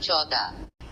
14।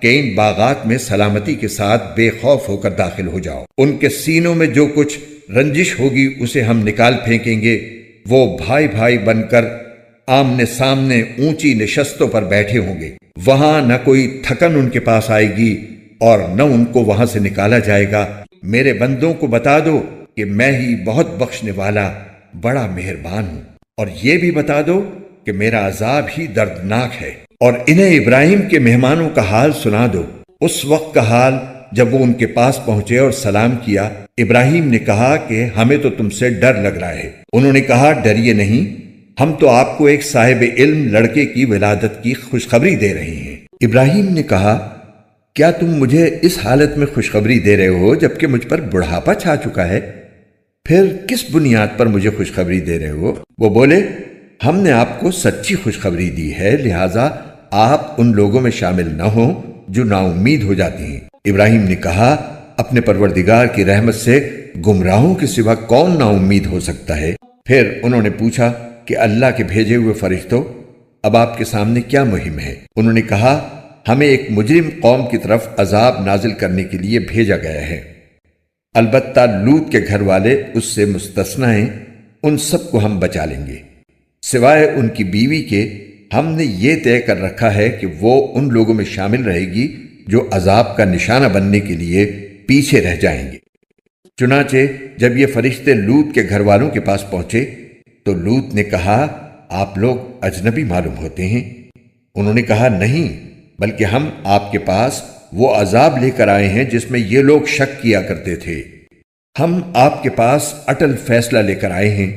کہ ان باغات میں سلامتی کے ساتھ بے خوف ہو کر داخل ہو جاؤ۔ ان کے سینوں میں جو کچھ رنجش ہوگی اسے ہم نکال پھینکیں گے۔ وہ بھائی بھائی بن کر آمنے سامنے اونچی نشستوں پر بیٹھے ہوں گے۔ وہاں نہ کوئی تھکن ان کے پاس آئے گی اور نہ ان کو وہاں سے نکالا جائے گا۔ میرے بندوں کو بتا دو کہ میں ہی بہت بخشنے والا بڑا مہربان ہوں، اور یہ بھی بتا دو کہ میرا عذاب ہی دردناک ہے۔ اور انہیں ابراہیم کے مہمانوں کا حال سنا دو، اس وقت کا حال جب وہ ان کے پاس پہنچے اور سلام کیا۔ ابراہیم نے کہا کہ ہمیں تو تم سے ڈر لگ رہا ہے۔ انہوں نے کہا ڈریے نہیں، ہم تو آپ کو ایک صاحب علم لڑکے کی ولادت کی خوشخبری دے رہے ہیں۔ ابراہیم نے کہا کیا تم مجھے اس حالت میں خوشخبری دے رہے ہو جبکہ مجھ پر بڑھاپا چھا چکا ہے؟ پھر کس بنیاد پر مجھے خوشخبری دے رہے ہو؟ وہ بولے ہم نے آپ کو سچی خوشخبری دی ہے، لہٰذا آپ ان لوگوں میں شامل نہ ہوں جو نا امید ہو جاتی ہیں۔ ابراہیم نے کہا اپنے پروردگار کی رحمت سے گمراہوں کے سوا کون نا امید ہو سکتا ہے؟ پھر انہوں نے پوچھا کہ اللہ کے بھیجے ہوئے فرشتوں، اب آپ کے سامنے کیا مہم ہے؟ انہوں نے کہا ہمیں ایک مجرم قوم کی طرف عذاب نازل کرنے کے لیے بھیجا گیا ہے، البتہ لوط کے گھر والے اس سے مستثنی ہیں، ان سب کو ہم بچا لیں گے سوائے ان کی بیوی کے۔ ہم نے یہ طے کر رکھا ہے کہ وہ ان لوگوں میں شامل رہے گی جو عذاب کا نشانہ بننے کے لیے پیچھے رہ جائیں گے۔ چنانچہ جب یہ فرشتے لوط کے گھر والوں کے پاس پہنچے تو لوط نے کہا آپ لوگ اجنبی معلوم ہوتے ہیں۔ انہوں نے کہا نہیں، بلکہ ہم آپ کے پاس وہ عذاب لے کر آئے ہیں جس میں یہ لوگ شک کیا کرتے تھے۔ ہم آپ کے پاس اٹل فیصلہ لے کر آئے ہیں،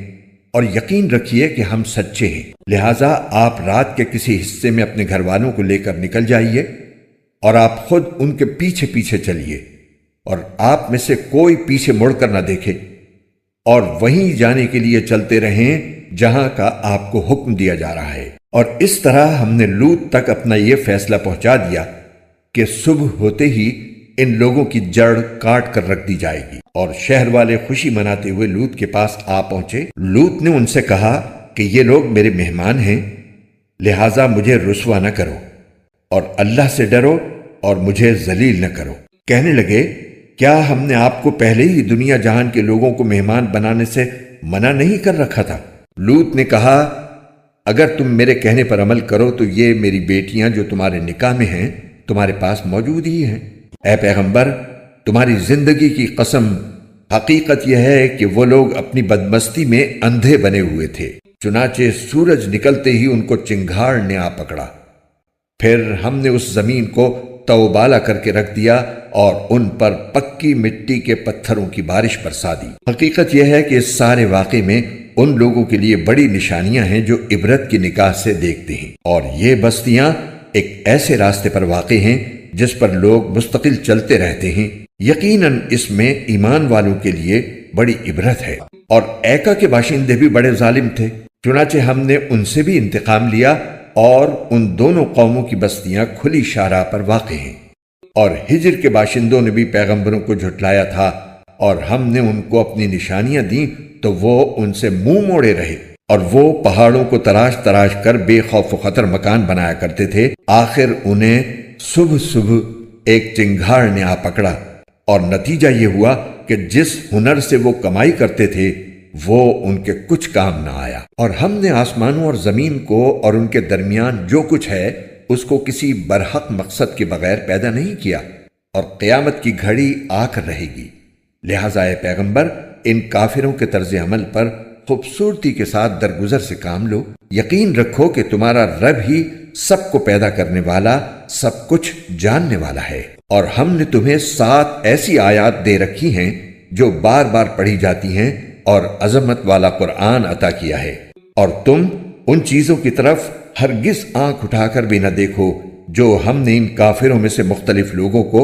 اور یقین رکھیے کہ ہم سچے ہیں، لہٰذا آپ رات کے کسی حصے میں اپنے گھر والوں کو لے کر نکل جائیے اور آپ خود ان کے پیچھے پیچھے چلیے، اور آپ میں سے کوئی پیچھے مڑ کر نہ دیکھے، اور وہیں جانے کے لیے چلتے رہیں جہاں کا آپ کو حکم دیا جا رہا ہے۔ اور اس طرح ہم نے لوط تک اپنا یہ فیصلہ پہنچا دیا کہ صبح ہوتے ہی ان لوگوں کی جڑ کاٹ کر رکھ دی جائے گی۔ اور شہر والے خوشی مناتے ہوئے لوط کے پاس آ پہنچے۔ لوط نے ان سے کہا کہ یہ لوگ میرے مہمان ہیں، لہٰذا مجھے رسوا نہ کرو، اور اللہ سے ڈرو اور مجھے ذلیل نہ کرو۔ کہنے لگے کیا ہم نے آپ کو پہلے ہی دنیا جہان کے لوگوں کو مہمان بنانے سے منع نہیں کر رکھا تھا؟ لوط نے کہا اگر تم میرے کہنے پر عمل کرو تو یہ میری بیٹیاں جو تمہارے نکاح میں ہیں تمہارے پاس موجود ہی ہیں۔ اے پیغمبر، تمہاری زندگی کی قسم، حقیقت یہ ہے کہ وہ لوگ اپنی بدمستی میں اندھے بنے ہوئے تھے، چنانچہ سورج نکلتے ہی ان کو چنگھاڑ نے آ پکڑا، پھر ہم نے اس زمین کو توبالا کر کے رکھ دیا اور ان پر پکی مٹی کے پتھروں کی بارش برسا دی۔ حقیقت یہ ہے کہ اس سارے واقعے میں ان لوگوں کے لیے بڑی نشانیاں ہیں جو عبرت کی نگاہ سے دیکھتے ہیں، اور یہ بستیاں ایک ایسے راستے پر واقع ہیں جس پر لوگ مستقل چلتے رہتے ہیں۔ یقیناً اس میں ایمان والوں کے لیے بڑی عبرت ہے۔ اور ایکا کے باشندے بھی بڑے ظالم تھے، چنانچہ ہم نے ان سے بھی انتقام لیا، اور ان دونوں قوموں کی بستیاں کھلی شاہراہ پر واقع ہیں۔ اور ہجر کے باشندوں نے بھی پیغمبروں کو جھٹلایا تھا، اور ہم نے ان کو اپنی نشانیاں دیں تو وہ ان سے منہ موڑے رہے، اور وہ پہاڑوں کو تراش تراش کر بے خوف و خطر مکان بنایا کرتے تھے۔ آخر انہیں صبح صبح ایک چنگھاڑ نے آ پکڑا، اور نتیجہ یہ ہوا کہ جس ہنر سے وہ کمائی کرتے تھے وہ ان کے کچھ کام نہ آیا۔ اور ہم نے آسمانوں اور زمین کو اور ان کے درمیان جو کچھ ہے اس کو کسی برحق مقصد کے بغیر پیدا نہیں کیا، اور قیامت کی گھڑی آ کر رہے گی۔ لہٰذا اے پیغمبر، ان کافروں کے طرز عمل پر خوبصورتی کے ساتھ درگزر سے کام لو۔ یقین رکھو کہ تمہارا رب ہی سب کو پیدا کرنے والا، سب کچھ جاننے والا ہے۔ اور ہم نے تمہیں 7 ایسی آیات دے رکھی ہیں جو بار بار پڑھی جاتی ہیں، اور عظمت والا قرآن عطا کیا ہے، اور تم ان چیزوں کی طرف ہرگز آنکھ اٹھا کر بھی نہ دیکھو جو ہم نے ان کافروں میں سے مختلف لوگوں کو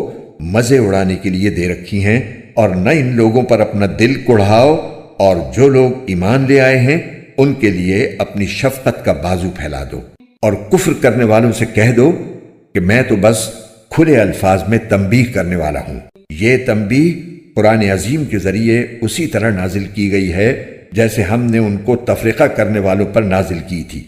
مزے اڑانے کے لیے دے رکھی ہیں، اور نہ ان لوگوں پر اپنا دل کڑھاؤ، اور جو لوگ ایمان لے آئے ہیں ان کے لیے اپنی شفقت کا بازو پھیلا دو، اور کفر کرنے والوں سے کہہ دو کہ میں تو بس کھلے الفاظ میں تنبیہ کرنے والا ہوں۔ یہ تنبیہ قرآن عظیم کے ذریعے اسی طرح نازل کی گئی ہے جیسے ہم نے ان کو تفرقہ کرنے والوں پر نازل کی تھی۔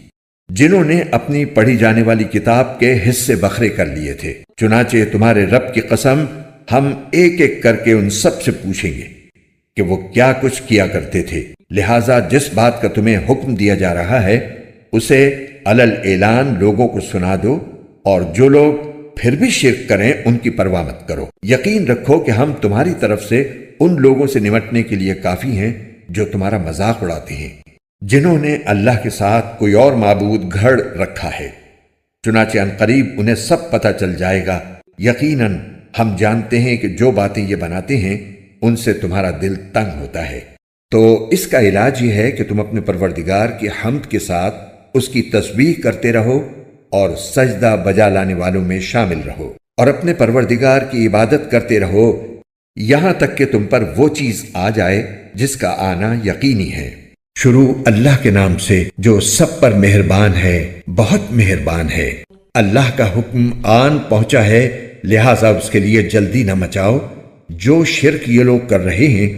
جنہوں نے اپنی پڑھی جانے والی کتاب کے حصے بکھرے کر لیے تھے۔ چنانچہ تمہارے رب کی قسم ہم ایک ایک کر کے ان سب سے پوچھیں گے کہ وہ کیا کچھ کیا کرتے تھے، لہٰذا جس بات کا تمہیں حکم دیا جا رہا ہے اسے علل اعلان لوگوں کو سنا دو، اور جو لوگ پھر بھی شرک کریں ان کی پرواہ مت کرو۔ یقین رکھو کہ ہم تمہاری طرف سے ان لوگوں سے نمٹنے کے لیے کافی ہیں جو تمہارا مذاق اڑاتے ہیں، جنہوں نے اللہ کے ساتھ کوئی اور معبود گھڑ رکھا ہے۔ چنانچہ عنقریب انہیں سب پتہ چل جائے گا۔ یقیناً ہم جانتے ہیں کہ جو باتیں یہ بناتے ہیں ان سے تمہارا دل تنگ ہوتا ہے۔ تو اس کا علاج یہ ہے کہ تم اپنے پروردگار کی حمد کے ساتھ اس کی تسبیح کرتے رہو اور سجدہ بجا لانے والوں میں شامل رہو، اور اپنے پروردگار کی عبادت کرتے رہو یہاں تک کہ تم پر وہ چیز آ جائے جس کا آنا یقینی ہے۔ شروع اللہ کے نام سے جو سب پر مہربان ہے، بہت مہربان ہے۔ اللہ کا حکم آن پہنچا ہے، لہٰذا اس کے لیے جلدی نہ مچاؤ۔ جو شرک یہ لوگ کر رہے ہیں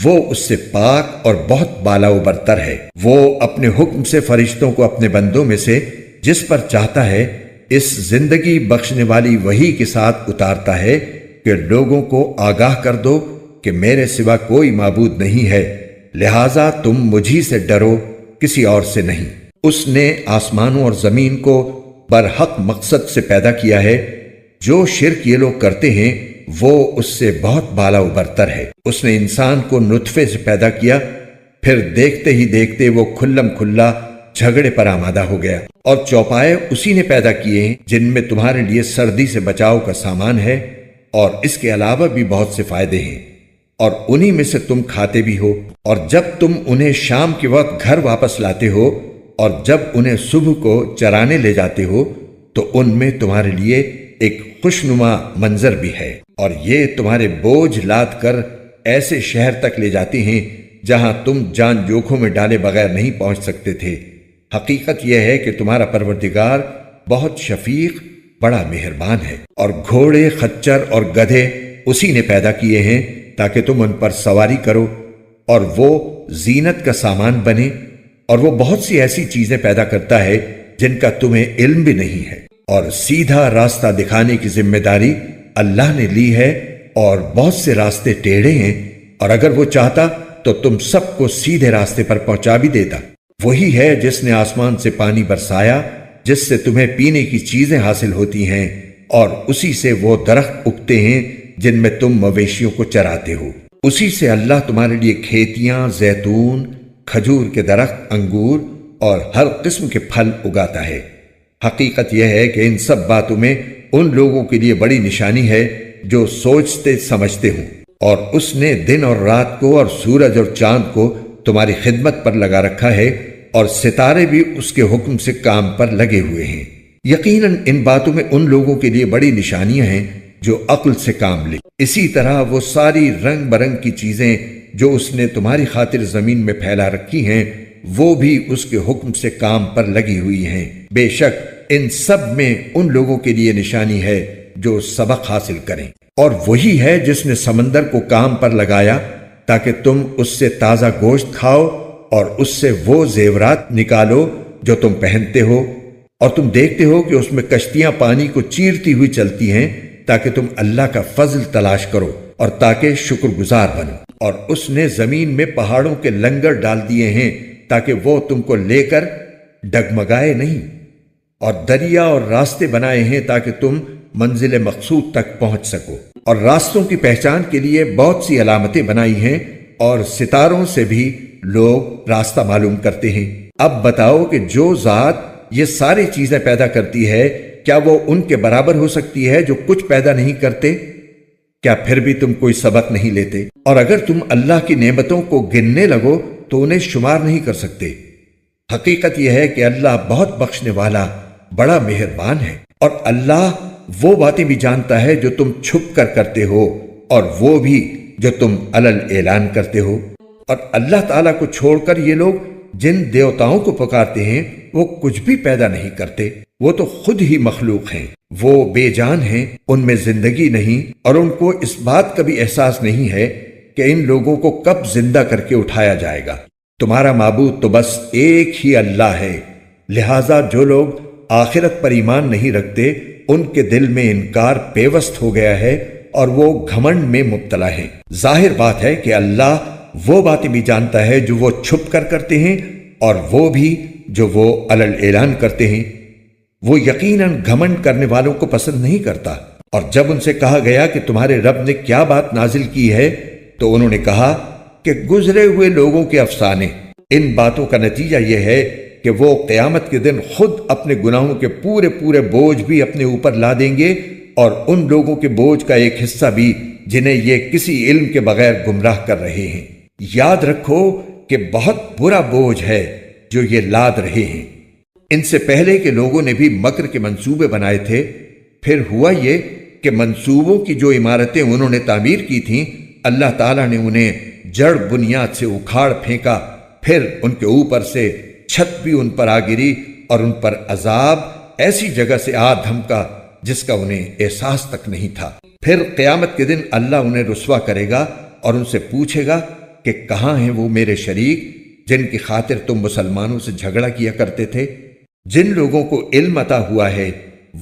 وہ اس سے پاک اور بہت بالا و برتر ہے۔ وہ اپنے حکم سے فرشتوں کو اپنے بندوں میں سے جس پر چاہتا ہے اس زندگی بخشنے والی وحی کے ساتھ اتارتا ہے کہ لوگوں کو آگاہ کر دو کہ میرے سوا کوئی معبود نہیں ہے، لہٰذا تم مجھی سے ڈرو، کسی اور سے نہیں۔ اس نے آسمانوں اور زمین کو برحق مقصد سے پیدا کیا ہے۔ جو شرک یہ لوگ کرتے ہیں وہ اس سے بہت بالا و برتر ہے۔ اس نے انسان کو نطفے سے پیدا کیا، پھر دیکھتے ہی دیکھتے وہ کھلم کھلا جھگڑے پر آمادہ ہو گیا، اور چوپائے اسی نے پیدا کیے ہیں جن میں تمہارے لیے سردی سے بچاؤ کا سامان ہے، اور اس کے علاوہ بھی بہت سے فائدے ہیں، اور انہی میں سے تم کھاتے بھی ہو۔ اور جب تم انہیں شام کے وقت گھر واپس لاتے ہو اور جب انہیں صبح کو چرانے لے جاتے ہو تو ان میں تمہارے لیے ایک خوشنما منظر بھی ہے، اور یہ تمہارے بوجھ لاد کر ایسے شہر تک لے جاتے ہیں جہاں تم جان جوکھوں میں ڈالے بغیر نہیں پہنچ سکتے تھے۔ حقیقت یہ ہے کہ تمہارا پروردگار بہت شفیق، بڑا مہربان ہے۔ اور گھوڑے، خچر اور گدھے اسی نے پیدا کیے ہیں تاکہ تم ان پر سواری کرو اور وہ زینت کا سامان بنے، اور وہ بہت سی ایسی چیزیں پیدا کرتا ہے جن کا تمہیں علم بھی نہیں ہے۔ اور سیدھا راستہ دکھانے کی ذمہ داری اللہ نے لی ہے، اور بہت سے راستے ٹیڑھے ہیں، اور اگر وہ چاہتا تو تم سب کو سیدھے راستے پر پہنچا بھی دیتا۔ وہی ہے جس نے آسمان سے پانی برسایا جس سے تمہیں پینے کی چیزیں حاصل ہوتی ہیں، اور اسی سے وہ درخت اگتے ہیں جن میں تم مویشیوں کو چراتے ہو۔ اسی سے اللہ تمہارے لیے کھیتیاں، زیتون، کھجور کے درخت، انگور اور ہر قسم کے پھل اگاتا ہے۔ حقیقت یہ ہے کہ ان سب باتوں میں ان لوگوں کے لیے بڑی نشانی ہے جو سوچتے سمجھتے ہوں۔ اور اس نے دن اور رات کو اور سورج اور چاند کو تمہاری خدمت پر لگا رکھا ہے، اور ستارے بھی اس کے حکم سے کام پر لگے ہوئے ہیں۔ یقیناً ان باتوں میں ان لوگوں کے لیے بڑی نشانیاں ہیں جو عقل سے کام لیں۔ اسی طرح وہ ساری رنگ برنگ کی چیزیں جو اس نے تمہاری خاطر زمین میں پھیلا رکھی ہیں وہ بھی اس کے حکم سے کام پر لگی ہوئی ہیں۔ بے شک ان سب میں ان لوگوں کے لیے نشانی ہے جو سبق حاصل کریں۔ اور وہی ہے جس نے سمندر کو کام پر لگایا تاکہ تم اس سے تازہ گوشت کھاؤ اور اس سے وہ زیورات نکالو جو تم پہنتے ہو، اور تم دیکھتے ہو کہ اس میں کشتیاں پانی کو چیرتی ہوئی چلتی ہیں تاکہ تم اللہ کا فضل تلاش کرو اور تاکہ شکر گزار بنو۔ اور اس نے زمین میں پہاڑوں کے لنگر ڈال دیے ہیں تاکہ وہ تم کو لے کر ڈگمگائے نہیں، اور دریا اور راستے بنائے ہیں تاکہ تم منزل مقصود تک پہنچ سکو، اور راستوں کی پہچان کے لیے بہت سی علامتیں بنائی ہیں، اور ستاروں سے بھی لوگ راستہ معلوم کرتے ہیں۔ اب بتاؤ کہ جو ذات یہ ساری چیزیں پیدا کرتی ہے کیا وہ ان کے برابر ہو سکتی ہے جو کچھ پیدا نہیں کرتے؟ کیا پھر بھی تم کوئی سبق نہیں لیتے؟ اور اگر تم اللہ کی نعمتوں کو گننے لگو تو انہیں شمار نہیں کر سکتے۔ حقیقت یہ ہے کہ اللہ بہت بخشنے والا، بڑا مہربان ہے، اور اللہ وہ باتیں بھی جانتا ہے جو تم چھپ کر کرتے ہو اور وہ بھی جو تم علل اعلان کرتے ہو۔ اور اللہ تعالیٰ کو چھوڑ کر یہ لوگ جن دیوتاؤں کو پکارتے ہیں وہ کچھ بھی پیدا نہیں کرتے، وہ تو خود ہی مخلوق ہیں، وہ بے جان ہیں، ان میں زندگی نہیں، اور ان کو اس بات کا بھی احساس نہیں ہے کہ ان لوگوں کو کب زندہ کر کے اٹھایا جائے گا۔ تمہارا معبود تو بس ایک ہی اللہ ہے، لہذا جو لوگ آخرت پر ایمان نہیں رکھتے ان کے دل میں انکار پیوست ہو گیا ہے اور وہ گھمنڈ میں مبتلا ہیں۔ ظاہر بات ہے کہ اللہ وہ باتیں بھی جانتا ہے جو وہ چھپ کر کرتے ہیں اور وہ بھی جو وہ علل اعلان کرتے ہیں۔ وہ یقیناً گھمنڈ کرنے والوں کو پسند نہیں کرتا۔ اور جب ان سے کہا گیا کہ تمہارے رب نے کیا بات نازل کی ہے تو انہوں نے کہا کہ گزرے ہوئے لوگوں کے افسانے۔ ان باتوں کا نتیجہ یہ ہے کہ وہ قیامت کے دن خود اپنے گناہوں کے پورے پورے بوجھ بھی اپنے اوپر لا دیں گے، اور ان لوگوں کے بوجھ کا ایک حصہ بھی جنہیں یہ کسی علم کے بغیر گمراہ کر رہے ہیں۔ یاد رکھو کہ بہت برا بوجھ ہے جو یہ لاد رہے ہیں۔ ان سے پہلے کے لوگوں نے بھی مکر کے منصوبے بنائے تھے، پھر ہوا یہ کہ منصوبوں کی جو عمارتیں انہوں نے تعمیر کی تھیں اللہ تعالیٰ نے انہیں جڑ بنیاد سے اکھاڑ پھینکا، پھر ان کے اوپر سے چھت بھی ان پر آ گری اور ان پر عذاب ایسی جگہ سے آ دھمکا جس کا انہیں احساس تک نہیں تھا۔ پھر قیامت کے دن اللہ انہیں رسوا کرے گا اور ان سے پوچھے گا کہ کہاں ہیں وہ میرے شریک جن کی خاطر تم مسلمانوں سے جھگڑا کیا کرتے تھے؟ جن لوگوں کو علم عطا ہوا ہے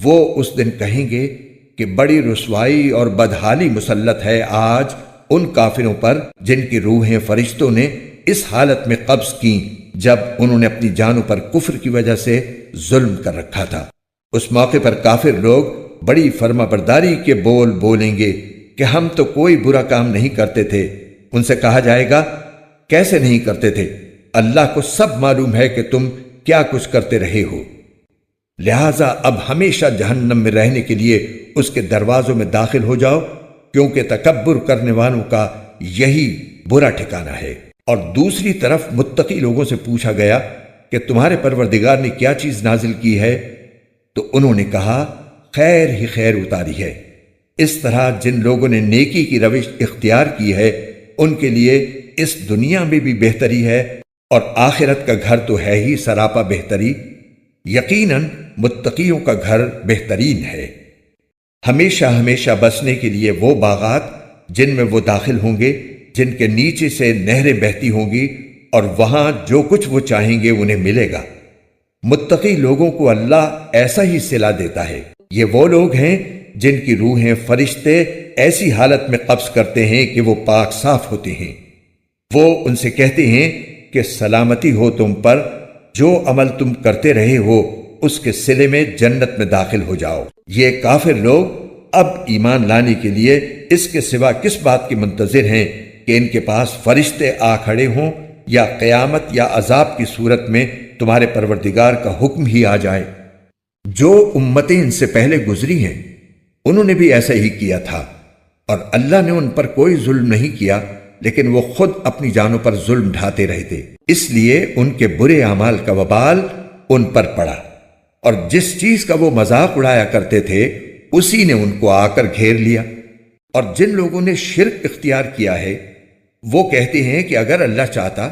وہ اس دن کہیں گے کہ بڑی رسوائی اور بدحالی مسلط ہے آج ان کافروں پر جن کی روحیں فرشتوں نے اس حالت میں قبض کی جب انہوں نے اپنی جانوں پر کفر کی وجہ سے ظلم کر رکھا تھا۔ اس موقع پر کافر لوگ بڑی فرما برداری کے بول بولیں گے کہ ہم تو کوئی برا کام نہیں کرتے تھے۔ ان سے کہا جائے گا کیسے نہیں کرتے تھے؟ اللہ کو سب معلوم ہے کہ تم کیا کچھ کرتے رہے ہو، لہٰذا اب ہمیشہ جہنم میں رہنے کے لیے اس کے دروازوں میں داخل ہو جاؤ، کیونکہ تکبر کرنے والوں کا یہی برا ٹھکانہ ہے۔ اور دوسری طرف متقی لوگوں سے پوچھا گیا کہ تمہارے پروردگار نے کیا چیز نازل کی ہے تو انہوں نے کہا خیر ہی خیر اتاری ہے۔ اس طرح جن لوگوں نے نیکی کی روش اختیار کی ہے ان کے لیے اس دنیا میں بھی بہتری ہے اور آخرت کا گھر تو ہے ہی سراپا بہتری۔ یقیناً متقیوں کا گھر بہترین ہے۔ ہمیشہ ہمیشہ بسنے کے لیے وہ باغات جن میں وہ داخل ہوں گے جن کے نیچے سے نہریں بہتی ہوں گی، اور وہاں جو کچھ وہ چاہیں گے انہیں ملے گا۔ متقی لوگوں کو اللہ ایسا ہی صلہ دیتا ہے۔ یہ وہ لوگ ہیں جن کی روحیں فرشتے ایسی حالت میں قبض کرتے ہیں کہ وہ پاک صاف ہوتے ہیں۔ وہ ان سے کہتے ہیں کہ سلامتی ہو تم پر، جو عمل تم کرتے رہے ہو اس کے صلے میں جنت میں داخل ہو جاؤ۔ یہ کافر لوگ اب ایمان لانے کے لیے اس کے سوا کس بات کے منتظر ہیں کہ ان کے پاس فرشتے آ کھڑے ہوں یا قیامت یا عذاب کی صورت میں تمہارے پروردگار کا حکم ہی آ جائے۔ جو امتیں ان سے پہلے گزری ہیں انہوں نے بھی ایسا ہی کیا تھا، اور اللہ نے ان پر کوئی ظلم نہیں کیا، لیکن وہ خود اپنی جانوں پر ظلم ڈھاتے رہے تھے، اس لیے ان کے برے اعمال کا وبال ان پر پڑا، اور جس چیز کا وہ مذاق اڑایا کرتے تھے اسی نے ان کو آ کر گھیر لیا۔ اور جن لوگوں نے شرک اختیار کیا ہے وہ کہتے ہیں کہ اگر اللہ چاہتا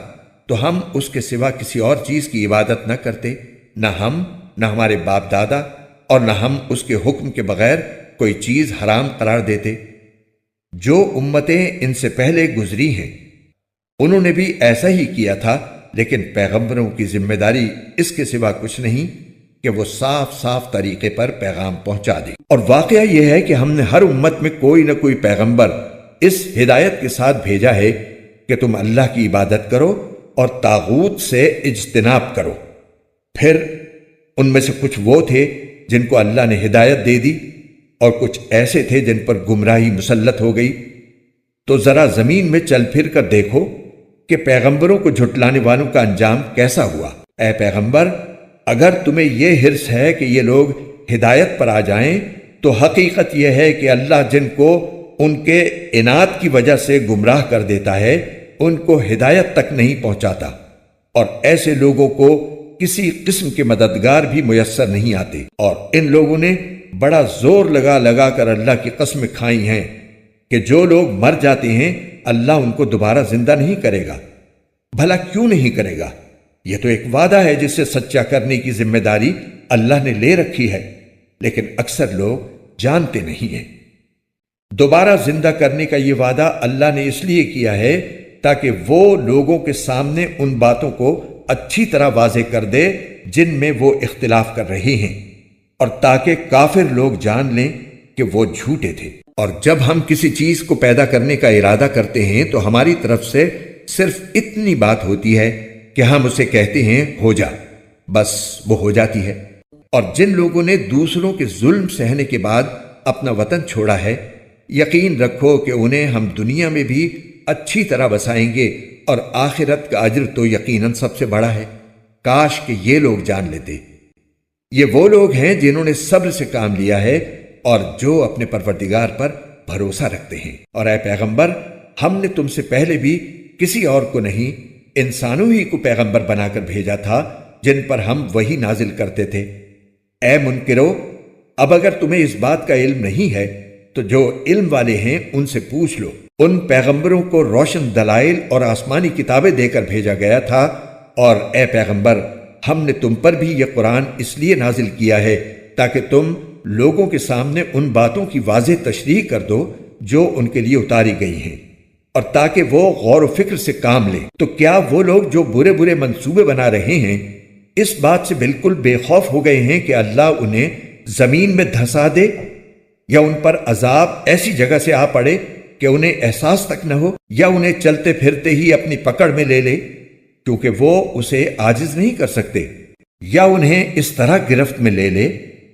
تو ہم اس کے سوا کسی اور چیز کی عبادت نہ کرتے، نہ ہم، نہ ہمارے باپ دادا، اور نہ ہم اس کے حکم کے بغیر کوئی چیز حرام قرار دیتے۔ جو امتیں ان سے پہلے گزری ہیں انہوں نے بھی ایسا ہی کیا تھا، لیکن پیغمبروں کی ذمہ داری اس کے سوا کچھ نہیں کہ وہ صاف صاف طریقے پر پیغام پہنچا دیں۔ اور واقعہ یہ ہے کہ ہم نے ہر امت میں کوئی نہ کوئی پیغمبر اس ہدایت کے ساتھ بھیجا ہے کہ تم اللہ کی عبادت کرو اور طاغوت سے اجتناب کرو۔ پھر ان میں سے کچھ وہ تھے جن کو اللہ نے ہدایت دے دی، اور کچھ ایسے تھے جن پر گمراہی مسلط ہو گئی۔ تو ذرا زمین میں چل پھر کر دیکھو کہ پیغمبروں کو جھٹلانے والوں کا انجام کیسا ہوا۔ اے پیغمبر، اگر تمہیں یہ حرص ہے کہ یہ لوگ ہدایت پر آ جائیں تو حقیقت یہ ہے کہ اللہ جن کو ان کے اناد کی وجہ سے گمراہ کر دیتا ہے ان کو ہدایت تک نہیں پہنچاتا، اور ایسے لوگوں کو کسی قسم کے مددگار بھی میسر نہیں آتے۔ اور ان لوگوں نے بڑا زور لگا لگا کر اللہ کی قسمیں کھائی ہیں کہ جو لوگ مر جاتے ہیں اللہ ان کو دوبارہ زندہ نہیں کرے گا۔ بھلا کیوں نہیں کرے گا؟ یہ تو ایک وعدہ ہے جسے سچا کرنے کی ذمہ داری اللہ نے لے رکھی ہے، لیکن اکثر لوگ جانتے نہیں ہیں۔ دوبارہ زندہ کرنے کا یہ وعدہ اللہ نے اس لیے کیا ہے تاکہ وہ لوگوں کے سامنے ان باتوں کو اچھی طرح واضح کر دے جن میں وہ اختلاف کر رہے ہیں، اور تاکہ کافر لوگ جان لیں کہ وہ جھوٹے تھے۔ اور جب ہم کسی چیز کو پیدا کرنے کا ارادہ کرتے ہیں تو ہماری طرف سے صرف اتنی بات ہوتی ہے کہ ہم اسے کہتے ہیں ہو جا، بس وہ ہو جاتی ہے۔ اور جن لوگوں نے دوسروں کے ظلم سہنے کے بعد اپنا وطن چھوڑا ہے، یقین رکھو کہ انہیں ہم دنیا میں بھی اچھی طرح بسائیں گے، اور آخرت کا اجر تو یقیناً سب سے بڑا ہے۔ کاش کہ یہ لوگ جان لیتے۔ یہ وہ لوگ ہیں جنہوں نے صبر سے کام لیا ہے اور جو اپنے پروردگار پر بھروسہ رکھتے ہیں۔ اور اے پیغمبر، ہم نے تم سے پہلے بھی کسی اور کو نہیں، انسانوں ہی کو پیغمبر بنا کر بھیجا تھا جن پر ہم وحی نازل کرتے تھے۔ اے منکرو، اب اگر تمہیں اس بات کا علم نہیں ہے تو جو علم والے ہیں ان سے پوچھ لو۔ ان پیغمبروں کو روشن دلائل اور آسمانی کتابیں دے کر بھیجا گیا تھا، اور اے پیغمبر، ہم نے تم پر بھی یہ قرآن اس لیے نازل کیا ہے تاکہ تم لوگوں کے سامنے ان باتوں کی واضح تشریح کر دو جو ان کے لیے اتاری گئی ہیں، اور تاکہ وہ غور و فکر سے کام لیں۔ تو کیا وہ لوگ جو برے برے منصوبے بنا رہے ہیں اس بات سے بالکل بے خوف ہو گئے ہیں کہ اللہ انہیں زمین میں دھسا دے، یا ان پر عذاب ایسی جگہ سے آ پڑے کہ انہیں احساس تک نہ ہو، یا انہیں چلتے پھرتے ہی اپنی پکڑ میں لے لے کیونکہ وہ اسے عاجز نہیں کر سکتے، یا انہیں اس طرح گرفت میں لے لے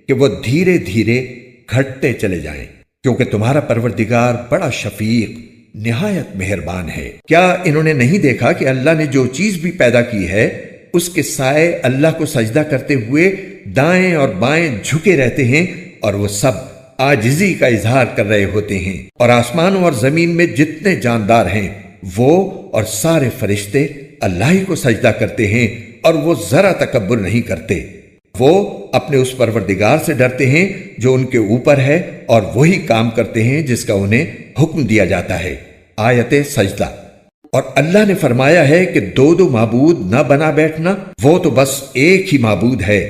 کہ وہ دھیرے دھیرے گھٹتے چلے جائیں، کیونکہ تمہارا پروردگار بڑا شفیق نہایت مہربان ہے۔ کیا انہوں نے نہیں دیکھا کہ اللہ نے جو چیز بھی پیدا کی ہے اس کے سائے اللہ کو سجدہ کرتے ہوئے دائیں اور بائیں جھکے رہتے ہیں، اور وہ سب عاجزی کا اظہار کر رہے ہوتے ہیں۔ اور آسمانوں اور زمین میں جتنے جاندار ہیں وہ اور سارے فرشتے اللہ ہی کو سجدہ کرتے ہیں، اور وہ ذرا تکبر نہیں کرتے۔ وہ اپنے اس پروردگار سے ڈرتے ہیں جو ان کے اوپر ہے، اور وہی کام کرتے ہیں جس کا انہیں حکم دیا جاتا ہے۔ آیت سجدہ۔ اور اللہ نے فرمایا ہے کہ دو معبود نہ بنا بیٹھنا، وہ تو بس ایک ہی معبود ہے،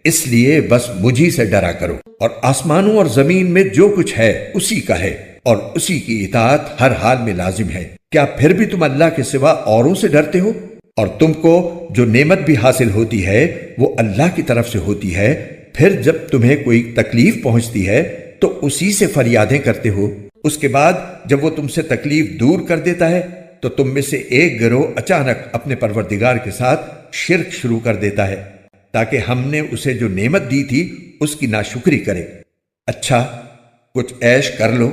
اس لیے بس مجھی سے ڈرا کرو۔ اور آسمانوں اور زمین میں جو کچھ ہے اسی کا ہے، اور اسی کی اطاعت ہر حال میں لازم ہے۔ کیا پھر بھی تم اللہ کے سوا اوروں سے ڈرتے ہو؟ اور تم کو جو نعمت بھی حاصل ہوتی ہے وہ اللہ کی طرف سے ہوتی ہے، پھر جب تمہیں کوئی تکلیف پہنچتی ہے تو اسی سے فریادیں کرتے ہو۔ اس کے بعد جب وہ تم سے تکلیف دور کر دیتا ہے تو تم میں سے ایک گروہ اچانک اپنے پروردگار کے ساتھ شرک شروع کر دیتا ہے تاکہ ہم نے اسے جو نعمت دی تھی اس کی ناشکری کرے۔ اچھا، کچھ عیش کر لو،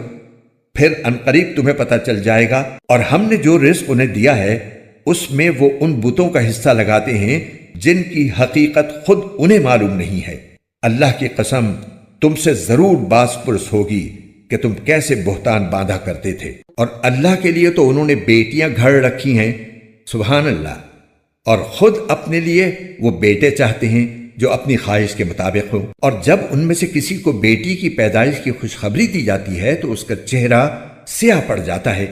پھر عنقریب تمہیں پتہ چل جائے گا۔ اور ہم نے جو رزق انہیں دیا ہے اس میں وہ ان بتوں کا حصہ لگاتے ہیں جن کی حقیقت خود انہیں معلوم نہیں ہے۔ اللہ کی قسم، تم سے ضرور باز پرس ہوگی کہ تم کیسے بہتان باندھا کرتے تھے۔ اور اللہ کے لیے تو انہوں نے بیٹیاں گھڑ رکھی ہیں، سبحان اللہ، اور خود اپنے لیے وہ بیٹے چاہتے ہیں جو اپنی خواہش کے مطابق ہوں۔ اور جب ان میں سے کسی کو بیٹی کی پیدائش کی خوشخبری دی جاتی ہے تو اس کا چہرہ سیاہ پڑ جاتا ہے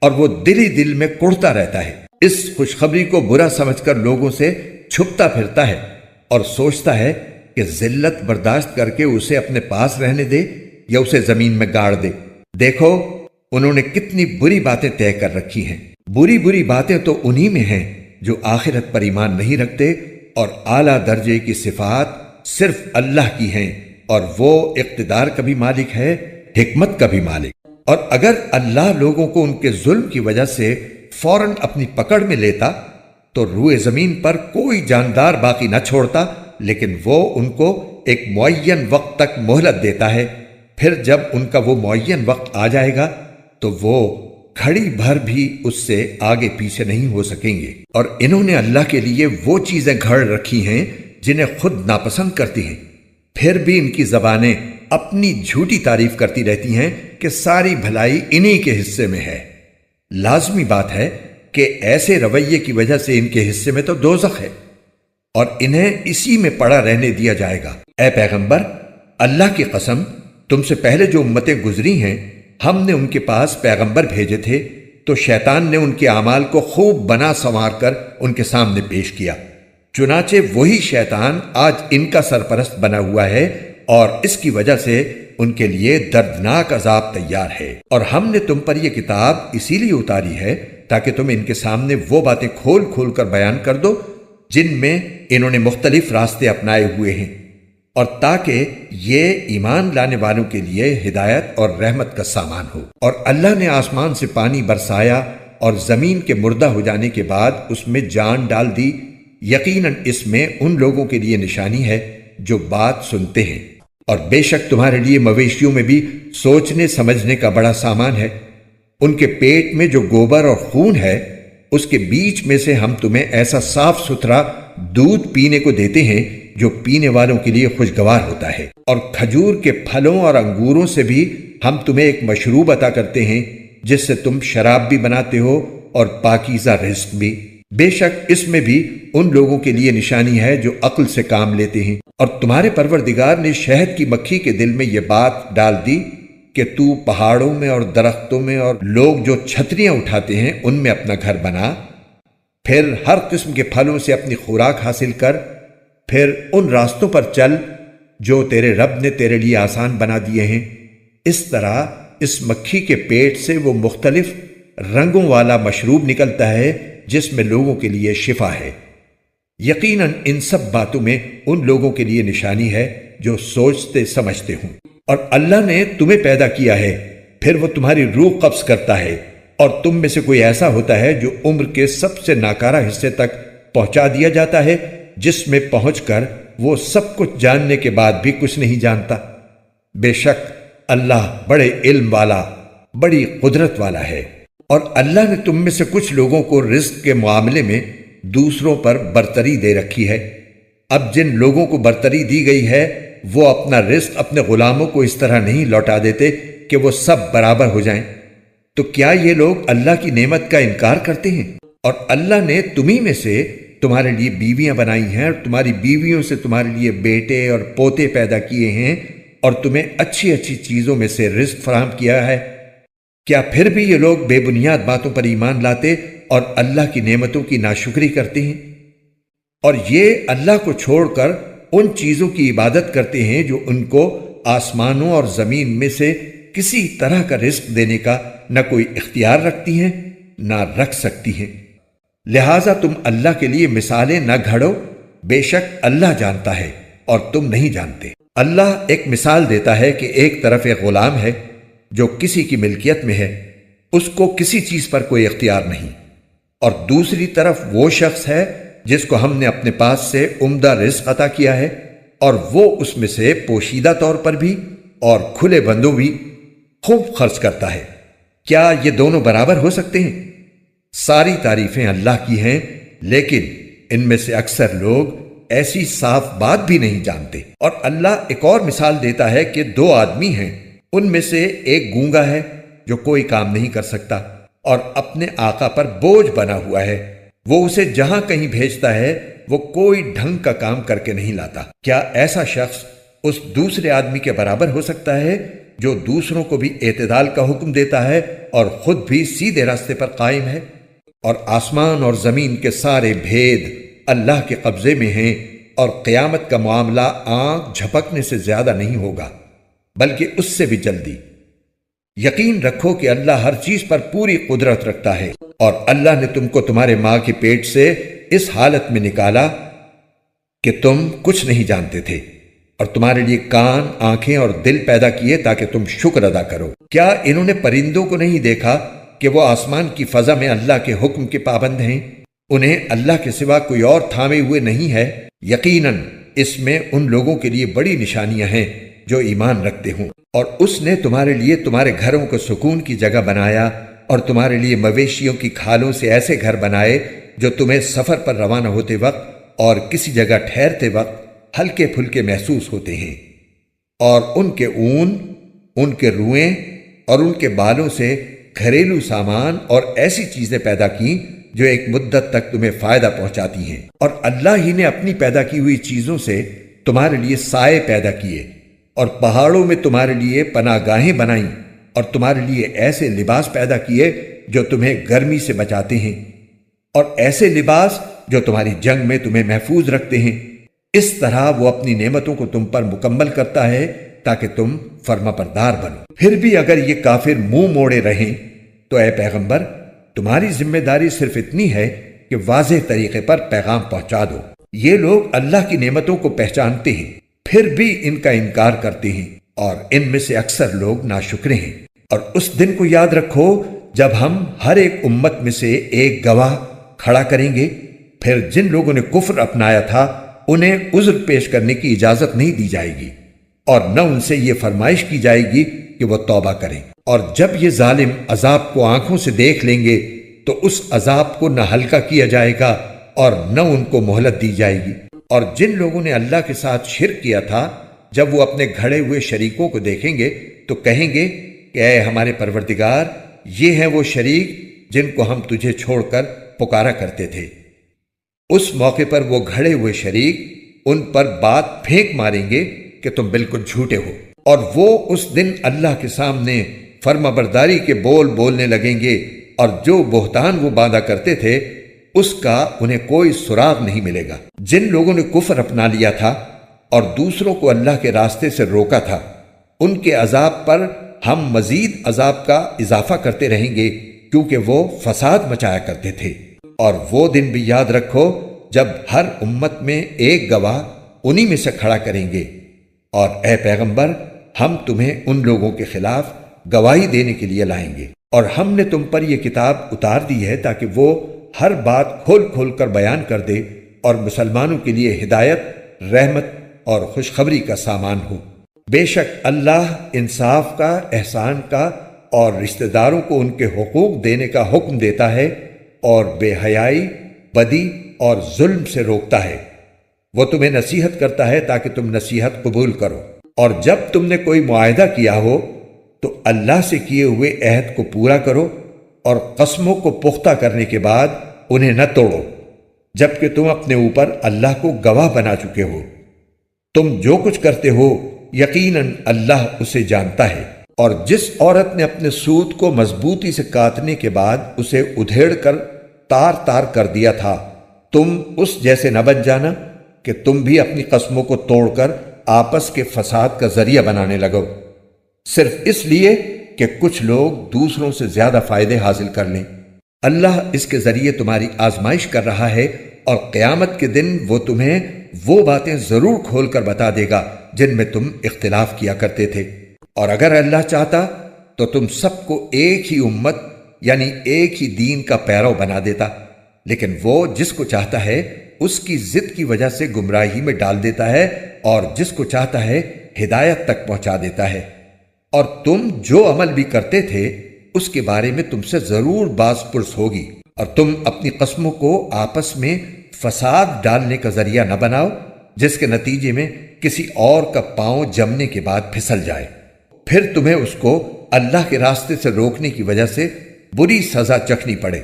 اور وہ دل ہی دل میں کڑتا رہتا ہے۔ اس خوشخبری کو برا سمجھ کر لوگوں سے چھپتا پھرتا ہے اور سوچتا ہے کہ ذلت برداشت کر کے اسے اپنے پاس رہنے دے یا اسے زمین میں گاڑ دے۔ دیکھو انہوں نے کتنی بری باتیں طے کر رکھی ہیں۔ بری بری باتیں تو انہی میں ہیں جو آخرت پر ایمان نہیں رکھتے، اور اعلیٰ درجے کی صفات صرف اللہ کی ہیں، اور وہ اقتدار کا بھی مالک ہے، حکمت کا بھی مالک۔ اور اگر اللہ لوگوں کو ان کے ظلم کی وجہ سے فوراً اپنی پکڑ میں لیتا تو روئے زمین پر کوئی جاندار باقی نہ چھوڑتا، لیکن وہ ان کو ایک معین وقت تک مہلت دیتا ہے، پھر جب ان کا وہ معین وقت آ جائے گا تو وہ گھڑی بھر بھی اس سے آگے پیچھے نہیں ہو سکیں گے۔ اور انہوں نے اللہ کے لیے وہ چیزیں گھڑ رکھی ہیں جنہیں خود ناپسند کرتی ہیں، پھر بھی ان کی زبانیں اپنی جھوٹی تعریف کرتی رہتی ہیں کہ ساری بھلائی انہی کے حصے میں ہے۔ لازمی بات ہے کہ ایسے رویے کی وجہ سے ان کے حصے میں تو دوزخ ہے، اور انہیں اسی میں پڑا رہنے دیا جائے گا۔ اے پیغمبر، اللہ کی قسم، تم سے پہلے جو امتیں گزری ہیں ہم نے ان کے پاس پیغمبر بھیجے تھے تو شیطان نے ان کے اعمال کو خوب بنا سنوار کر ان کے سامنے پیش کیا، چنانچہ وہی شیطان آج ان کا سرپرست بنا ہوا ہے، اور اس کی وجہ سے ان کے لیے دردناک عذاب تیار ہے۔ اور ہم نے تم پر یہ کتاب اسی لیے اتاری ہے تاکہ تم ان کے سامنے وہ باتیں کھول کھول کر بیان کر دو جن میں انہوں نے مختلف راستے اپنائے ہوئے ہیں، اور تاکہ یہ ایمان لانے والوں کے لیے ہدایت اور رحمت کا سامان ہو۔ اور اللہ نے آسمان سے پانی برسایا اور زمین کے مردہ ہو جانے کے بعد اس میں جان ڈال دی، یقیناً اس میں ان لوگوں کے لیے نشانی ہے جو بات سنتے ہیں۔ اور بے شک تمہارے لیے مویشیوں میں بھی سوچنے سمجھنے کا بڑا سامان ہے۔ ان کے پیٹ میں جو گوبر اور خون ہے، اس کے بیچ میں سے ہم تمہیں ایسا صاف ستھرا دودھ پینے کو دیتے ہیں جو پینے والوں کے لیے خوشگوار ہوتا ہے، اور کھجور کے پھلوں اور انگوروں سے بھی ہم تمہیں ایک مشروب عطا کرتے ہیں جس سے تم شراب بھی بناتے ہو اور پاکیزہ رزق بھی۔ بے شک اس میں بھی ان لوگوں کے لیے نشانی ہے جو عقل سے کام لیتے ہیں۔ اور تمہارے پروردگار نے شہد کی مکھی کے دل میں یہ بات ڈال دی کہ تو پہاڑوں میں اور درختوں میں اور لوگ جو چھتریاں اٹھاتے ہیں ان میں اپنا گھر بنا، پھر ہر قسم کے پھلوں سے اپنی خوراک حاصل کر، پھر ان راستوں پر چل جو تیرے رب نے تیرے لیے آسان بنا دیے ہیں۔ اس طرح اس مکھی کے پیٹ سے وہ مختلف رنگوں والا مشروب نکلتا ہے جس میں لوگوں کے لیے شفا ہے۔ یقیناً ان سب باتوں میں ان لوگوں کے لیے نشانی ہے جو سوچتے سمجھتے ہوں۔ اور اللہ نے تمہیں پیدا کیا ہے، پھر وہ تمہاری روح قبض کرتا ہے، اور تم میں سے کوئی ایسا ہوتا ہے جو عمر کے سب سے ناکارہ حصے تک پہنچا دیا جاتا ہے، جس میں پہنچ کر وہ سب کچھ جاننے کے بعد بھی کچھ نہیں جانتا۔ بے شک اللہ بڑے علم والا، بڑی قدرت والا ہے۔ اور اللہ نے تم میں سے کچھ لوگوں کو رزق کے معاملے میں دوسروں پر برتری دے رکھی ہے۔ اب جن لوگوں کو برتری دی گئی ہے وہ اپنا رزق اپنے غلاموں کو اس طرح نہیں لوٹا دیتے کہ وہ سب برابر ہو جائیں۔ تو کیا یہ لوگ اللہ کی نعمت کا انکار کرتے ہیں؟ اور اللہ نے تمہیں میں سے تمہارے لیے بیویاں بنائی ہیں، اور تمہاری بیویوں سے تمہارے لیے بیٹے اور پوتے پیدا کیے ہیں، اور تمہیں اچھی اچھی چیزوں میں سے رزق فراہم کیا ہے۔ کیا پھر بھی یہ لوگ بے بنیاد باتوں پر ایمان لاتے اور اللہ کی نعمتوں کی ناشکری کرتے ہیں؟ اور یہ اللہ کو چھوڑ کر ان چیزوں کی عبادت کرتے ہیں جو ان کو آسمانوں اور زمین میں سے کسی طرح کا رزق دینے کا نہ کوئی اختیار رکھتی ہیں نہ رکھ سکتی ہیں۔ لہٰذا تم اللہ کے لیے مثالیں نہ گھڑو، بے شک اللہ جانتا ہے اور تم نہیں جانتے۔ اللہ ایک مثال دیتا ہے کہ ایک طرف ایک غلام ہے جو کسی کی ملکیت میں ہے، اس کو کسی چیز پر کوئی اختیار نہیں، اور دوسری طرف وہ شخص ہے جس کو ہم نے اپنے پاس سے عمدہ رزق عطا کیا ہے، اور وہ اس میں سے پوشیدہ طور پر بھی اور کھلے بندوں بھی خوب خرچ کرتا ہے۔ کیا یہ دونوں برابر ہو سکتے ہیں؟ ساری تعریفیں اللہ کی ہیں، لیکن ان میں سے اکثر لوگ ایسی صاف بات بھی نہیں جانتے۔ اور اللہ ایک اور مثال دیتا ہے کہ دو آدمی ہیں، ان میں سے ایک گونگا ہے جو کوئی کام نہیں کر سکتا اور اپنے آقا پر بوجھ بنا ہوا ہے، وہ اسے جہاں کہیں بھیجتا ہے وہ کوئی ڈھنگ کا کام کر کے نہیں لاتا۔ کیا ایسا شخص اس دوسرے آدمی کے برابر ہو سکتا ہے جو دوسروں کو بھی اعتدال کا حکم دیتا ہے اور خود بھی سیدھے راستے پر قائم ہے؟ اور آسمان اور زمین کے سارے بھید اللہ کے قبضے میں ہیں، اور قیامت کا معاملہ آنکھ جھپکنے سے زیادہ نہیں ہوگا بلکہ اس سے بھی جلدی۔ یقین رکھو کہ اللہ ہر چیز پر پوری قدرت رکھتا ہے، اور اللہ نے تم کو تمہارے ماں کے پیٹ سے اس حالت میں نکالا کہ تم کچھ نہیں جانتے تھے، اور تمہارے لیے کان، آنکھیں اور دل پیدا کیے تاکہ تم شکر ادا کرو۔ کیا انہوں نے پرندوں کو نہیں دیکھا کہ وہ آسمان کی فضا میں اللہ کے حکم کے پابند ہیں؟ انہیں اللہ کے سوا کوئی اور تھامے ہوئے نہیں ہے۔ یقیناً اس میں ان لوگوں کے لیے بڑی نشانیاں ہیں جو ایمان رکھتے ہوں۔ اور اس نے تمہارے لیے تمہارے گھروں کو سکون کی جگہ بنایا، اور تمہارے لیے مویشیوں کی کھالوں سے ایسے گھر بنائے جو تمہیں سفر پر روانہ ہوتے وقت اور کسی جگہ ٹھہرتے وقت ہلکے پھلکے محسوس ہوتے ہیں، اور ان کے اون، ان کے روئیں اور ان کے بالوں سے گھریلو سامان اور ایسی چیزیں پیدا کیں جو ایک مدت تک تمہیں فائدہ پہنچاتی ہیں۔ اور اللہ ہی نے اپنی پیدا کی ہوئی چیزوں سے تمہارے لیے سائے پیدا کیے، اور پہاڑوں میں تمہارے لیے پناہ گاہیں بنائیں، اور تمہارے لیے ایسے لباس پیدا کیے جو تمہیں گرمی سے بچاتے ہیں، اور ایسے لباس جو تمہاری جنگ میں تمہیں محفوظ رکھتے ہیں۔ اس طرح وہ اپنی نعمتوں کو تم پر مکمل کرتا ہے تاکہ تم فرما بردار بنو۔ پھر بھی اگر یہ کافر منہ موڑے رہیں تو اے پیغمبر، تمہاری ذمہ داری صرف اتنی ہے کہ واضح طریقے پر پیغام پہنچا دو۔ یہ لوگ اللہ کی نعمتوں کو پہچانتے ہیں، پھر بھی ان کا انکار کرتے ہیں، اور ان میں سے اکثر لوگ ناشکرے ہیں۔ اور اس دن کو یاد رکھو جب ہم ہر ایک امت میں سے ایک گواہ کھڑا کریں گے، پھر جن لوگوں نے کفر اپنایا تھا انہیں عذر پیش کرنے کی اجازت نہیں دی جائے گی، اور نہ ان سے یہ فرمائش کی جائے گی کہ وہ توبہ کریں۔ اور جب یہ ظالم عذاب کو آنکھوں سے دیکھ لیں گے تو اس عذاب کو نہ ہلکا کیا جائے گا اور نہ ان کو مہلت دی جائے گی۔ اور جن لوگوں نے اللہ کے ساتھ شرک کیا تھا، جب وہ اپنے گھڑے ہوئے شریکوں کو دیکھیں گے تو کہیں گے کہ اے ہمارے پروردگار، یہ ہیں وہ شریک جن کو ہم تجھے چھوڑ کر پکارا کرتے تھے۔ اس موقع پر وہ گھڑے ہوئے شریک ان پر بات پھینک ماریں گے کہ تم بالکل جھوٹے ہو، اور وہ اس دن اللہ کے سامنے فرمانبرداری کے بول بولنے لگیں گے، اور جو بہتان وہ باندھا کرتے تھے اس کا انہیں کوئی سراغ نہیں ملے گا۔ جن لوگوں نے کفر اپنا لیا تھا اور دوسروں کو اللہ کے راستے سے روکا تھا، ان کے عذاب پر ہم مزید عذاب کا اضافہ کرتے رہیں گے، کیونکہ وہ فساد مچایا کرتے تھے۔ اور وہ دن بھی یاد رکھو جب ہر امت میں ایک گواہ انہی میں سے کھڑا کریں گے، اور اے پیغمبر، ہم تمہیں ان لوگوں کے خلاف گواہی دینے کے لیے لائیں گے، اور ہم نے تم پر یہ کتاب اتار دی ہے تاکہ وہ ہر بات کھول کھول کر بیان کر دے اور مسلمانوں کے لیے ہدایت، رحمت اور خوشخبری کا سامان ہو۔ بے شک اللہ انصاف کا، احسان کا اور رشتہ داروں کو ان کے حقوق دینے کا حکم دیتا ہے، اور بے حیائی، بدی اور ظلم سے روکتا ہے۔ وہ تمہیں نصیحت کرتا ہے تاکہ تم نصیحت قبول کرو، اور جب تم نے کوئی معاہدہ کیا ہو تو اللہ سے کیے ہوئے عہد کو پورا کرو، اور قسموں کو پختہ کرنے کے بعد انہیں نہ توڑو، جبکہ تم اپنے اوپر اللہ کو گواہ بنا چکے ہو۔ تم جو کچھ کرتے ہو یقیناً اللہ اسے جانتا ہے۔ اور جس عورت نے اپنے سوت کو مضبوطی سے کاٹنے کے بعد اسے ادھیڑ کر تار تار کر دیا تھا، تم اس جیسے نہ بن جانا کہ تم بھی اپنی قسموں کو توڑ کر آپس کے فساد کا ذریعہ بنانے لگو، صرف اس لیے کہ کچھ لوگ دوسروں سے زیادہ فائدے حاصل کر لیں۔ اللہ اس کے ذریعے تمہاری آزمائش کر رہا ہے، اور قیامت کے دن وہ تمہیں وہ باتیں ضرور کھول کر بتا دے گا جن میں تم اختلاف کیا کرتے تھے۔ اور اگر اللہ چاہتا تو تم سب کو ایک ہی امت یعنی ایک ہی دین کا پیرو بنا دیتا، لیکن وہ جس کو چاہتا ہے اس کی ضد کی وجہ سے گمراہی میں ڈال دیتا ہے، اور جس کو چاہتا ہے ہدایت تک پہنچا دیتا ہے۔ اور تم جو عمل بھی کرتے تھے اس کے بارے میں تم سے ضرور باز پرس ہوگی، اور تم اپنی قسموں کو آپس میں فساد ڈالنے کا ذریعہ نہ بناؤ جس کے نتیجے میں کسی اور کا پاؤں جمنے کے بعد پھسل جائے، پھر تمہیں اس کو اللہ کے راستے سے روکنے کی وجہ سے بری سزا چکھنی پڑے،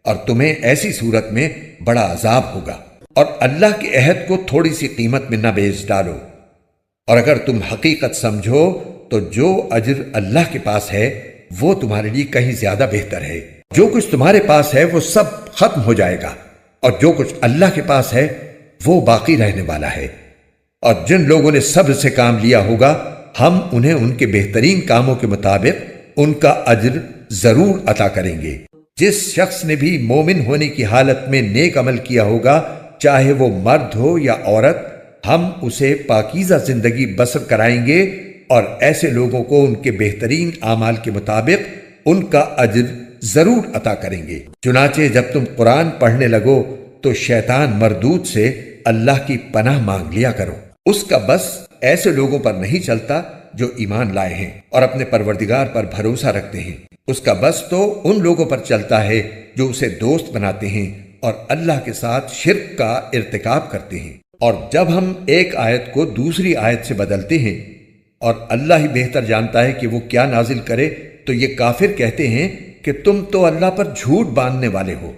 اور تمہیں ایسی صورت میں بڑا عذاب ہوگا۔ اور اللہ کے عہد کو تھوڑی سی قیمت میں نہ بیچ ڈالو، اور اگر تم حقیقت سمجھو تو جو اجر اللہ کے پاس ہے وہ تمہارے لیے کہیں زیادہ بہتر ہے۔ جو کچھ تمہارے پاس ہے وہ سب ختم ہو جائے گا، اور جو کچھ اللہ کے پاس ہے وہ باقی رہنے والا ہے۔ اور جن لوگوں نے صبر سے کام لیا ہوگا ہم انہیں ان کے بہترین کاموں کے مطابق ان کا اجر ضرور عطا کریں گے۔ جس شخص نے بھی مومن ہونے کی حالت میں نیک عمل کیا ہوگا، چاہے وہ مرد ہو یا عورت، ہم اسے پاکیزہ زندگی بسر کرائیں گے، اور ایسے لوگوں کو ان کے بہترین اعمال کے مطابق ان کا اجر ضرور عطا کریں گے۔ چنانچہ جب تم قرآن پڑھنے لگو تو شیطان مردود سے اللہ کی پناہ مانگ لیا کرو۔ اس کا بس ایسے لوگوں پر نہیں چلتا جو ایمان لائے ہیں اور اپنے پروردگار پر بھروسہ رکھتے ہیں۔ اس کا بس تو ان لوگوں پر چلتا ہے جو اسے دوست بناتے ہیں اور اللہ کے ساتھ شرک کا ارتکاب کرتے ہیں۔ اور جب ہم ایک آیت کو دوسری آیت سے بدلتے ہیں اور اللہ ہی بہتر جانتا ہے کہ وہ کیا نازل کرے، تو یہ کافر کہتے ہیں کہ تم تو اللہ پر جھوٹ باندھنے والے ہو،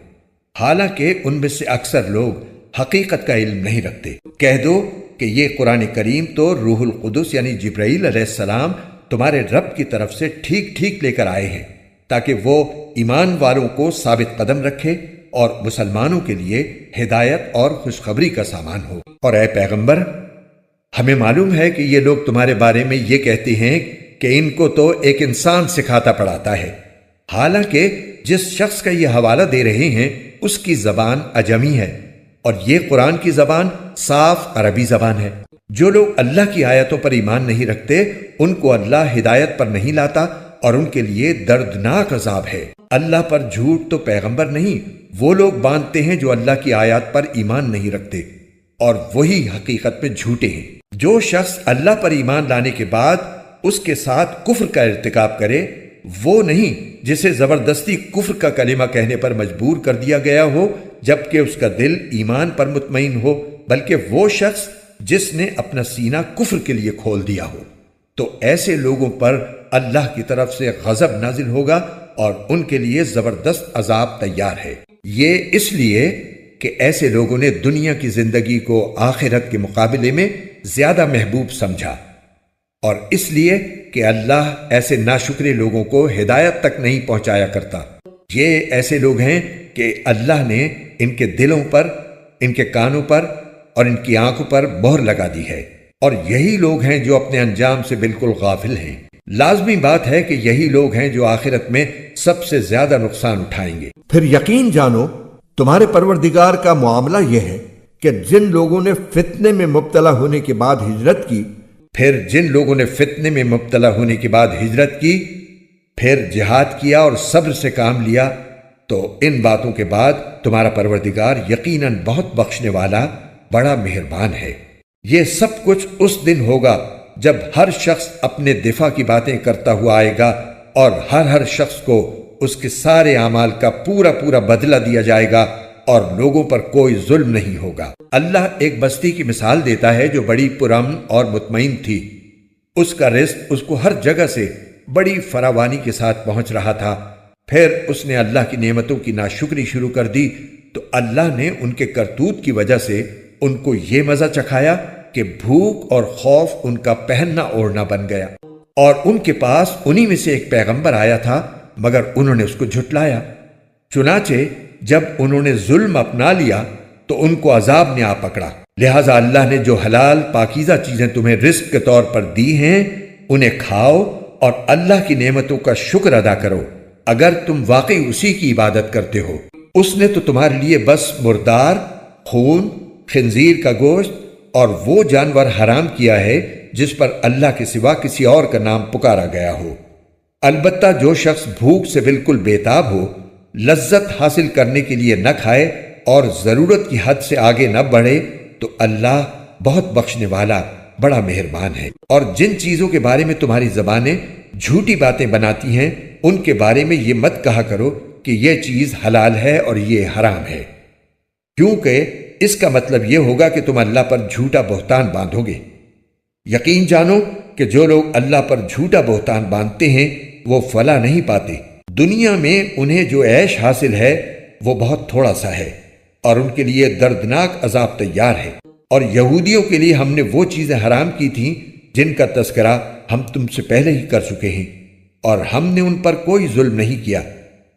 حالانکہ ان میں سے اکثر لوگ حقیقت کا علم نہیں رکھتے۔ کہہ دو کہ یہ قرآن کریم تو روح القدس یعنی جبرائیل علیہ السلام تمہارے رب کی طرف سے ٹھیک ٹھیک لے کر آئے ہیں، تاکہ وہ ایمان والوں کو ثابت قدم رکھے اور مسلمانوں کے لیے ہدایت اور خوشخبری کا سامان ہو۔ اور اے پیغمبر، ہمیں معلوم ہے کہ یہ لوگ تمہارے بارے میں یہ کہتے ہیں کہ ان کو تو ایک انسان سکھاتا پڑھاتا ہے، حالانکہ جس شخص کا یہ حوالہ دے رہے ہیں اس کی زبان اجمی ہے اور یہ قرآن کی زبان صاف عربی زبان ہے۔ جو لوگ اللہ کی آیتوں پر ایمان نہیں رکھتے ان کو اللہ ہدایت پر نہیں لاتا اور ان کے لیے دردناک عذاب ہے۔ اللہ پر جھوٹ تو پیغمبر نہیں وہ لوگ باندھتے ہیں جو اللہ کی آیات پر ایمان نہیں رکھتے، اور وہی حقیقت میں جھوٹے ہیں۔ جو شخص اللہ پر ایمان لانے کے بعد اس کے ساتھ کفر کا ارتکاب کرے وہ نہیں جسے زبردستی کفر کا کلمہ کہنے پر مجبور کر دیا گیا ہو جبکہ اس کا دل ایمان پر مطمئن ہو، بلکہ وہ شخص جس نے اپنا سینہ کفر کے لیے کھول دیا ہو۔ تو ایسے لوگوں پر اللہ کی طرف سے غضب نازل ہوگا اور ان کے لیے زبردست عذاب تیار ہے۔ یہ اس لیے کہ ایسے لوگوں نے دنیا کی زندگی کو آخرت کے مقابلے میں زیادہ محبوب سمجھا، اور اس لیے کہ اللہ ایسے ناشکرے لوگوں کو ہدایت تک نہیں پہنچایا کرتا۔ یہ ایسے لوگ ہیں کہ اللہ نے ان کے دلوں پر، ان کے کانوں پر اور ان کی آنکھوں پر مہر لگا دی ہے، اور یہی لوگ ہیں جو اپنے انجام سے بالکل غافل ہیں۔ لازمی بات ہے کہ یہی لوگ ہیں جو آخرت میں سب سے زیادہ نقصان اٹھائیں گے۔ پھر یقین جانو تمہارے پروردگار کا معاملہ یہ ہے کہ جن لوگوں نے فتنے میں مبتلا ہونے کے بعد ہجرت کی، پھر جن لوگوں نے فتنے میں مبتلا ہونے کے بعد ہجرت کی، پھر جہاد کیا اور صبر سے کام لیا، تو ان باتوں کے بعد تمہارا پروردگار یقیناً بہت بخشنے والا بڑا مہربان ہے۔ یہ سب کچھ اس دن ہوگا جب ہر شخص اپنے دفاع کی باتیں کرتا ہوا آئے گا اور ہر شخص کو اس کے سارے اعمال کا پورا بدلہ دیا جائے گا اور لوگوں پر کوئی ظلم نہیں ہوگا۔ اللہ ایک بستی کی مثال دیتا ہے جو بڑی پرامن اور مطمئن تھی۔ اس کا رزق اس کو ہر جگہ سے بڑی فراوانی کے ساتھ پہنچ رہا تھا، پھر اس نے اللہ کی نعمتوں کی ناشکری شروع کر دی تو اللہ نے ان کے کرتوت کی وجہ سے ان کو یہ مزہ چکھایا کہ بھوک اور خوف ان کا پہننا اوڑھنا بن گیا، اور ان کے پاس انہی میں سے ایک پیغمبر آیا تھا مگر انہوں نے اس کو جھٹلایا۔ چنانچہ جب انہوں نے ظلم اپنا لیا تو ان کو عذاب نے آ پکڑا، لہٰذا اللہ نے جو حلال پاکیزہ چیزیں تمہیں رزق کے طور پر دی ہیں انہیں کھاؤ اور اللہ کی نعمتوں کا شکر ادا کرو اگر تم واقعی اسی کی عبادت کرتے ہو۔ اس نے تو تمہارے لیے بس مردار، خون، خنزیر کا گوشت اور وہ جانور حرام کیا ہے جس پر اللہ کے سوا کسی اور کا نام پکارا گیا ہو۔ البتہ جو شخص بھوک سے بالکل بےتاب ہو، لذت حاصل کرنے کے لیے نہ کھائے اور ضرورت کی حد سے آگے نہ بڑھے تو اللہ بہت بخشنے والا بڑا مہربان ہے۔ اور جن چیزوں کے بارے میں تمہاری زبانیں جھوٹی باتیں بناتی ہیں ان کے بارے میں یہ مت کہا کرو کہ یہ چیز حلال ہے اور یہ حرام ہے، کیونکہ اس کا مطلب یہ ہوگا کہ تم اللہ پر جھوٹا بہتان باندھو گے۔ یقین جانو کہ جو لوگ اللہ پر جھوٹا بہتان باندھتے ہیں وہ فلاح نہیں پاتے۔ دنیا میں انہیں جو عیش حاصل ہے وہ بہت تھوڑا سا ہے اور ان کے لیے دردناک عذاب تیار ہے۔ اور یہودیوں کے لیے ہم نے وہ چیزیں حرام کی تھیں جن کا تذکرہ ہم تم سے پہلے ہی کر چکے ہیں، اور ہم نے ان پر کوئی ظلم نہیں کیا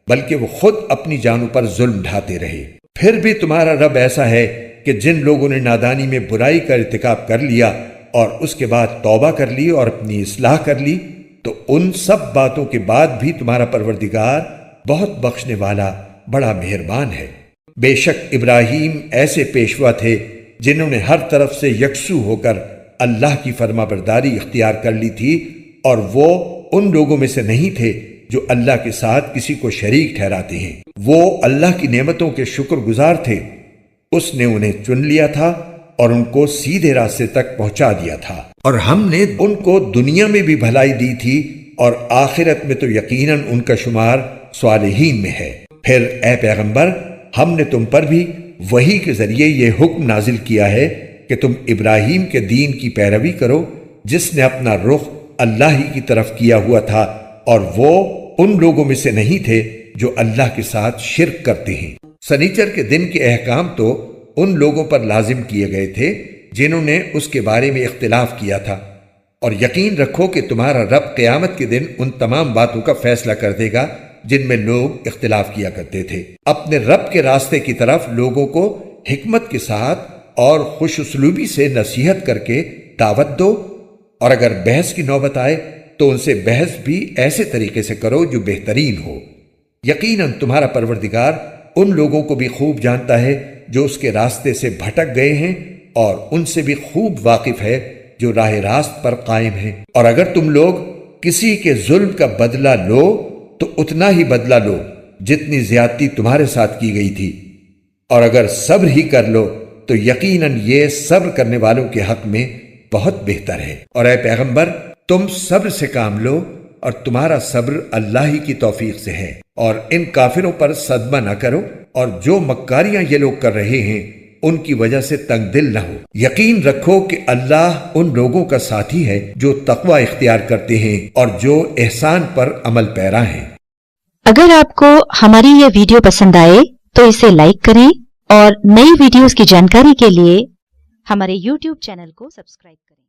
بلکہ وہ خود اپنی جانوں پر ظلم ڈھاتے رہے۔ پھر بھی تمہارا رب ایسا ہے کہ جن لوگوں نے نادانی میں برائی کا ارتکاب کر لیا اور اس کے بعد توبہ کر لی اور اپنی اصلاح کر لی تو ان سب باتوں کے بعد بھی تمہارا پروردگار بہت بخشنے والا بڑا مہربان ہے۔ بے شک ابراہیم ایسے پیشوا تھے جنہوں نے ہر طرف سے یکسو ہو کر اللہ کی فرما برداری اختیار کر لی تھی، اور وہ ان لوگوں میں سے نہیں تھے جو اللہ کے ساتھ کسی کو شریک ٹھہراتے ہیں۔ وہ اللہ کی نعمتوں کے شکر گزار تھے، اس نے انہیں چن لیا تھا اور ان کو سیدھے راستے تک پہنچا دیا تھا، اور ہم نے ان کو دنیا میں بھی بھلائی دی تھی اور آخرت میں تو یقیناً ان کا شمار صالحین میں ہے۔ پھر اے پیغمبر، ہم نے تم پر بھی وحی کے ذریعے یہ حکم نازل کیا ہے کہ تم ابراہیم کے دین کی پیروی کرو جس نے اپنا رخ اللہ ہی کی طرف کیا ہوا تھا، اور وہ ان لوگوں میں سے نہیں تھے جو اللہ کے ساتھ شرک کرتے ہیں۔ سنیچر کے دن کے احکام تو ان لوگوں پر لازم کیے گئے تھے جنہوں نے اس کے بارے میں اختلاف کیا تھا، اور یقین رکھو کہ تمہارا رب قیامت کے دن ان تمام باتوں کا فیصلہ کر دے گا جن میں لوگ اختلاف کیا کرتے تھے۔ اپنے رب کے راستے کی طرف لوگوں کو حکمت کے ساتھ اور خوش اسلوبی سے نصیحت کر کے دعوت دو، اور اگر بحث کی نوبت آئے تو ان سے بحث بھی ایسے طریقے سے کرو جو بہترین ہو۔ یقیناً تمہارا پروردگار ان لوگوں کو بھی خوب جانتا ہے جو اس کے راستے سے بھٹک گئے ہیں، اور ان سے بھی خوب واقف ہے جو راہ راست پر قائم ہیں۔ اور اگر تم لوگ کسی کے ظلم کا بدلہ لو تو اتنا ہی بدلہ لو جتنی زیادتی تمہارے ساتھ کی گئی تھی، اور اگر صبر ہی کر لو تو یقیناً یہ صبر کرنے والوں کے حق میں بہت بہتر ہے۔ اور اے پیغمبر، تم صبر سے کام لو، اور تمہارا صبر اللہ ہی کی توفیق سے ہے، اور ان کافروں پر صدمہ نہ کرو، اور جو مکاریاں یہ لوگ کر رہے ہیں ان کی وجہ سے تنگ دل نہ ہو۔ یقین رکھو کہ اللہ ان لوگوں کا ساتھی ہے جو تقوی اختیار کرتے ہیں اور جو احسان پر عمل پیرا ہیں۔ اگر آپ کو ہماری یہ ویڈیو پسند آئے تو اسے لائک کریں، اور نئی ویڈیوز کی جانکاری کے لیے ہمارے YouTube چینل کو سبسکرائب کریں۔